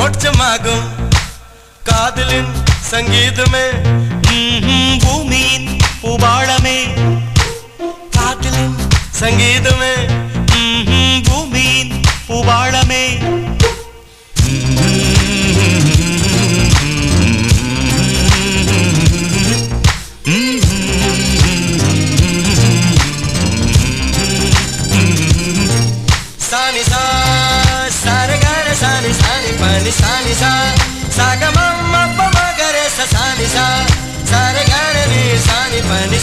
மோட்சமாகும் காதலின் சங்கீதமே பூமியின் பூபாளமே காதலின் சங்கீதமே பூமியின் பூபாளமே Sani sa, sare gare sani sani pani sani sa, saga mamma pa magare sa sani sa, sare gare ni sani pani sa.